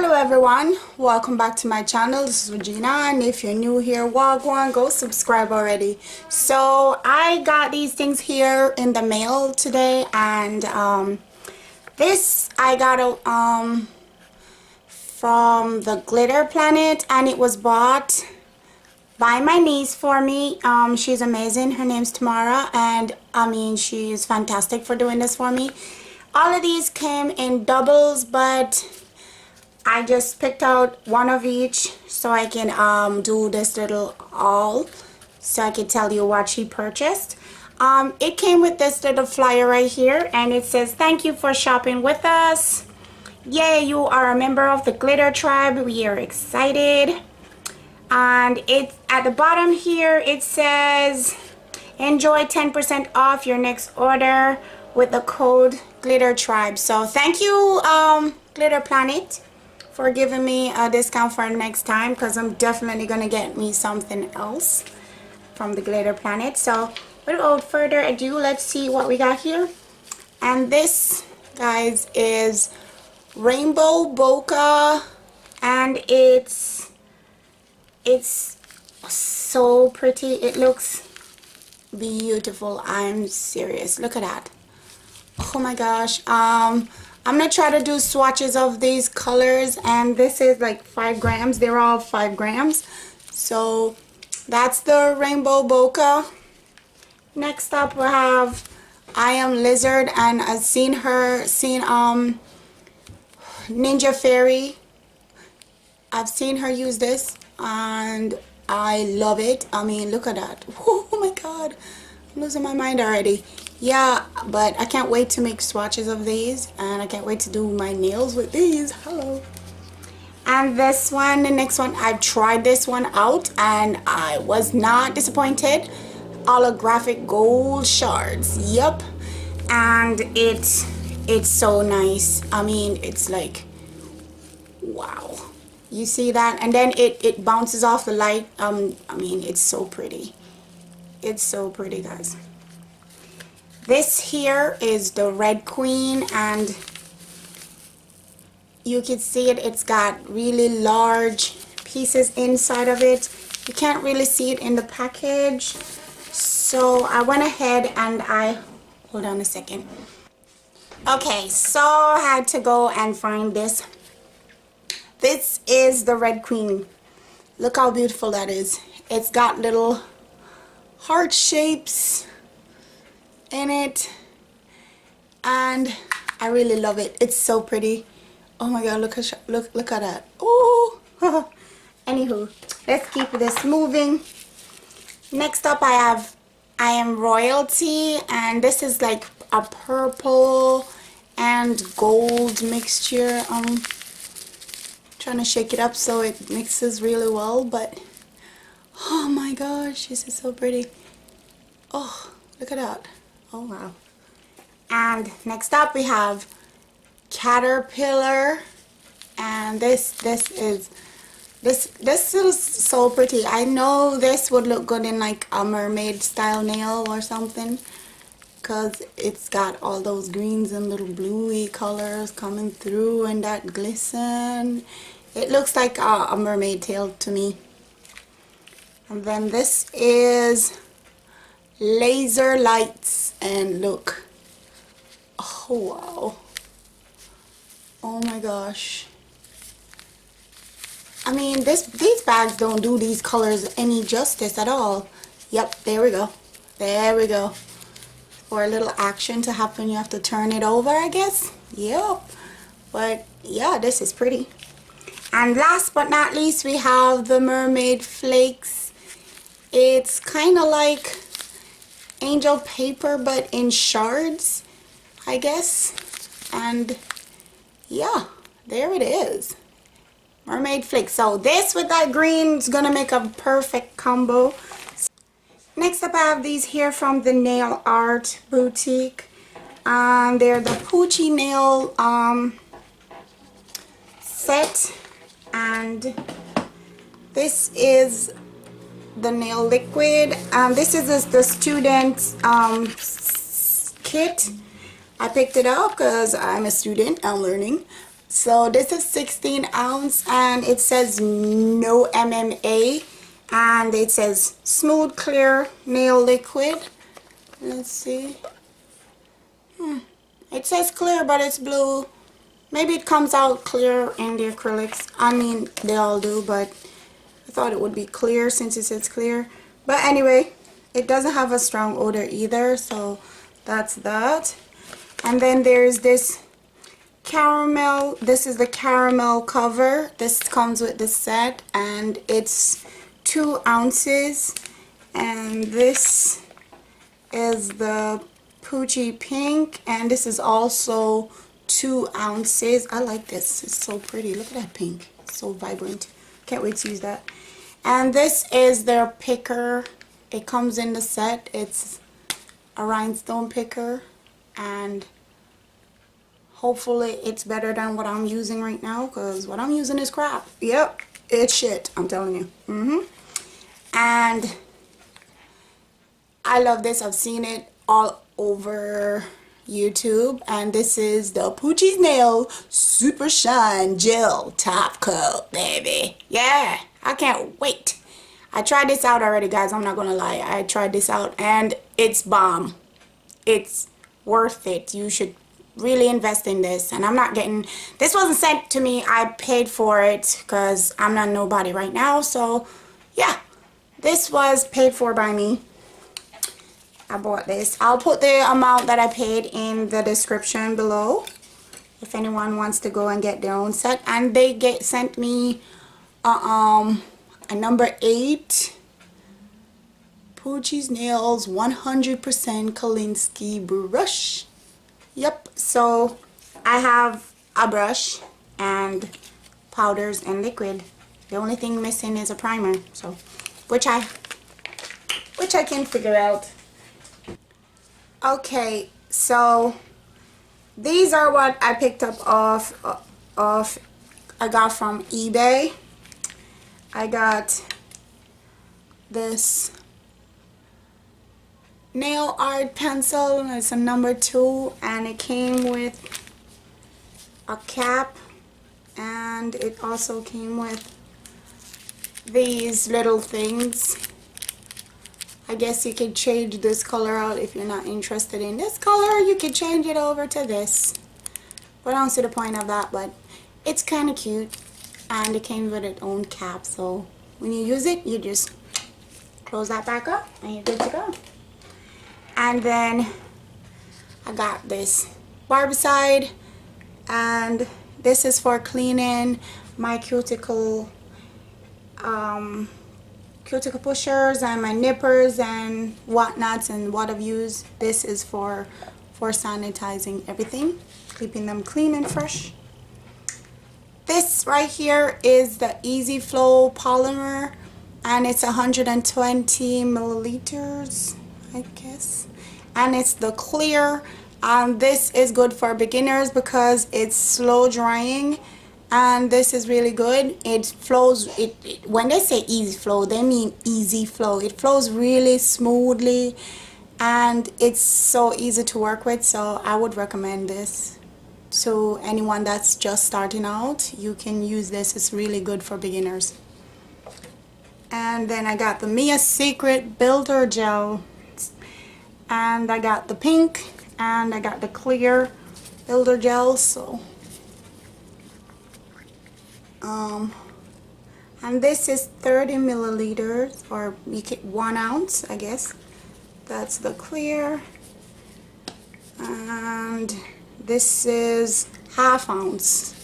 Hello everyone, welcome back to my channel. This is Regina, and if you're new here, welcome. Go subscribe already. So I got these things here in the mail today, and this I got from the Glitter Planet, and it was bought by my niece for me. She's amazing. Her name's Tamara, and I mean, she's fantastic for doing this for me. All of these came in doubles, but I just picked out one of each so I can do this little haul, so I can tell you what she purchased. It came with this little flyer right here, and it says, "Thank you for shopping with us. Yay, you are a member of the Glitter Tribe. We are excited." And it's at the bottom here, it says, "Enjoy 10% off your next order with the code Glitter Tribe." So thank you, Glitter Planet, for giving me a discount for next time, because I'm definitely gonna get me something else from the Glitter Planet. So without further ado, let's see what we got here. And this, guys, is Rainbow Bokeh, and it's so pretty. It looks beautiful. I'm serious. Look at that. Oh my gosh. I'm gonna try to do swatches of these colors, and this is like 5 grams. They're all 5 grams. So that's the Rainbow Bokeh. Next up we have I Am Lizard, and I've seen Ninja Fairy. I've seen her use this, and I love it. I mean, look at that. Oh my god, I'm losing my mind already. Yeah, but I can't wait to make swatches of these, and I can't wait to do my nails with these. Hello. And this one, the next one, I've tried this one out and I was not disappointed. Holographic gold shards. Yep. And it's so nice. I mean, it's like, wow. You see that? And then it bounces off the light. I mean, it's so pretty. It's so pretty, guys. This here is the Red Queen, and you can see it. It's got really large pieces inside of it. You can't really see it in the package. So I went ahead and hold on a second. Okay, so I had to go and find this. This is the Red Queen. Look how beautiful that is. It's got little heart shapes in it, and I really love it. It's so pretty. Oh my god, look at that. Oh. Anywho, let's keep this moving. Next up I Am Royalty, and this is like a purple and gold mixture. Trying to shake it up so it mixes really well, but oh my gosh, this is so pretty. Oh, look at that. Oh wow. And next up we have Caterpillar, and this is so pretty. I know this would look good in like a mermaid style nail or something, because it's got all those greens and little bluey colors coming through, and that glisten. It looks like a mermaid tail to me. And then this is Laser Lights, and look. Oh wow. Oh my gosh. I mean, these bags don't do these colors any justice at all. Yep, there we go. There we go. For a little action to happen, you have to turn it over, I guess. Yep. But yeah, this is pretty. And last but not least, we have the Mermaid Flakes. It's kind of like angel paper, but in shards, I guess. And yeah, there it is. Mermaid Flakes. So this with that green is gonna make a perfect combo. Next up I have these here from the Nail Art Boutique. They're the Poochiez Nail set, and this is the nail liquid. This is the student kit. I picked it up because I'm a student, I'm learning. So this is 16 ounce and it says no MMA and it says smooth clear nail liquid. Let's see. It says clear but it's blue. Maybe it comes out clear in the acrylics. I mean, they all do, but I thought it would be clear since it says clear. But anyway, it doesn't have a strong odor either, so that's that. And then there's this caramel. This is the caramel cover. This comes with the set and it's 2 ounces. And this is the Poochiez pink and this is also 2 ounces. I like this. It's so pretty. Look at that pink. It's so vibrant. Can't wait to use that. And this is their picker. It comes in the set. It's a rhinestone picker and hopefully it's better than what I'm using right now because what I'm using is crap. Yep, it's shit. I'm telling you. And I love this. I've seen it all over YouTube, and this is the Poochiez Nail Super Shine Gel Top Coat, baby. Yeah, I can't wait. I tried this out already, guys. I'm not gonna lie. I tried this out and it's bomb. It's worth it. You should really invest in this. And I'm not getting, this wasn't sent to me. I paid for it because I'm not nobody right now. So yeah, this was paid for by me. I bought this. I'll put the amount that I paid in the description below if anyone wants to go and get their own set. And they sent me a number 8 Poochiez Nails 100% Kolinsky brush. Yep, so I have a brush and powders and liquid. The only thing missing is a primer, so which I can figure out. Okay, so these are what I picked up I got from eBay. I got this nail art pencil. It's a number 2 and it came with a cap and it also came with these little things. I guess you could change this color out if you're not interested in this color. You could change it over to this. But I don't see the point of that, but it's kind of cute. And it came with its own cap, so when you use it, you just close that back up and you're good to go. And then I got this barbicide, and this is for cleaning my cuticle pushers and my nippers and whatnots and what I've used. This is for sanitizing everything, keeping them clean and fresh. This right here is the Easy Flow polymer and it's 120 milliliters, I guess, and it's the clear. This is good for beginners because it's slow drying, and this is really good. It flows, when they say easy flow, they mean easy flow. It flows really smoothly and it's so easy to work with, so I would recommend this to anyone that's just starting out. You can use this. It's really good for beginners. And then I got the Mia Secret Builder Gel, and I got the pink and I got the clear builder gel. So and this is 30 milliliters, or you get 1 ounce, I guess. That's the clear, and this is ½ ounce.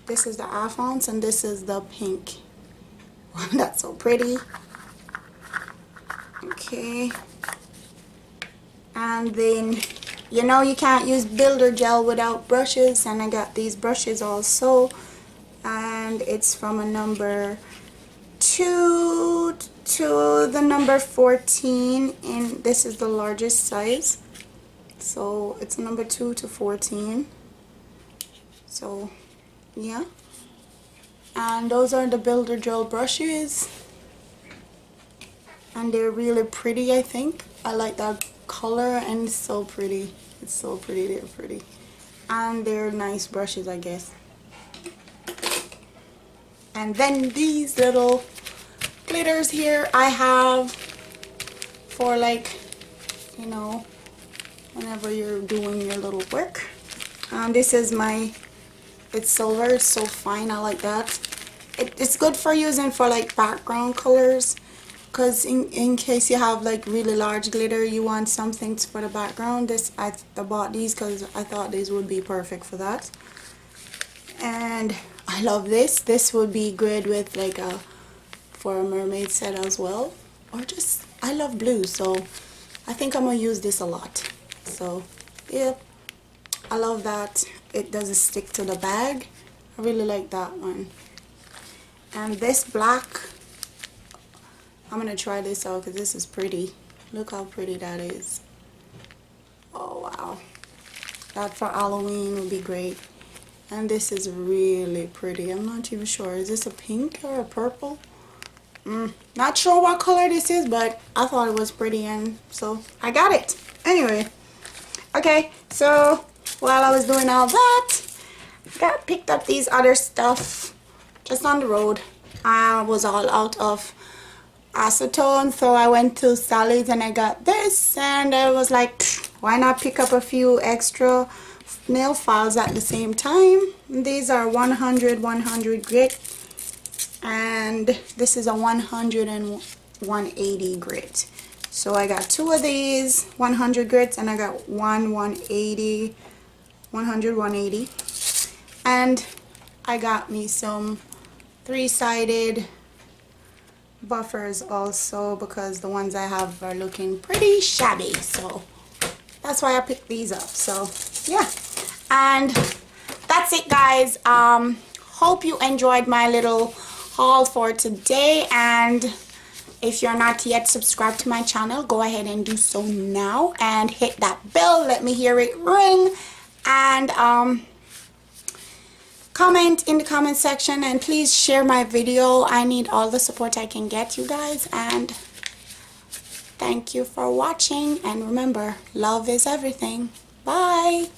This is the ½ ounce and this is the pink. Wow, that's so pretty. Okay, and then you know you can't use builder gel without brushes, and I got these brushes also, and it's from a number 2 to the number 14, and this is the largest size, so it's number 2 to 14. So yeah, and those are the builder gel brushes, and they're really pretty. I think I like that color, and it's so pretty. It's so pretty. They're pretty. and they're nice brushes, I guess. And then these little glitters here I have for, like, you know, whenever you're doing your little work. This is my, it's silver, it's so fine, I like that. It's good for using for like background colors, because in case you have like really large glitter, you want something for the background. I bought these because I thought these would be perfect for that. And I love this. This would be good with like for a mermaid set as well, or just, I love blue, so I think I'm gonna use this a lot. So yeah, I love that it doesn't stick to the bag. I really like that one. And this black, I'm gonna try this out because this is pretty. Look how pretty that is. Oh wow, that for Halloween would be great. And this is really pretty. I'm not even sure, is this a pink or a purple? Not sure what color this is, but I thought it was pretty, and so I got it. Anyway, okay, so while I was doing all that, I picked up these other stuff just on the road. I was all out of acetone, so I went to Sally's and I got this, and I was like, why not pick up a few extra nail files at the same time. These are 100 grit, and this is a 100 and 180 grit. So I got two of these 100 grits, and I got one 180, 100, 180, and I got me some three-sided buffers also, because the ones I have are looking pretty shabby, so that's why I picked these up. So yeah, and that's it, guys. Hope you enjoyed my little haul for today, and if you're not yet subscribed to my channel, go ahead and do so now and hit that bell. Let me hear it ring, and comment in the comment section, and please share my video. I need all the support I can get, you guys, and thank you for watching, and remember, love is everything. Bye.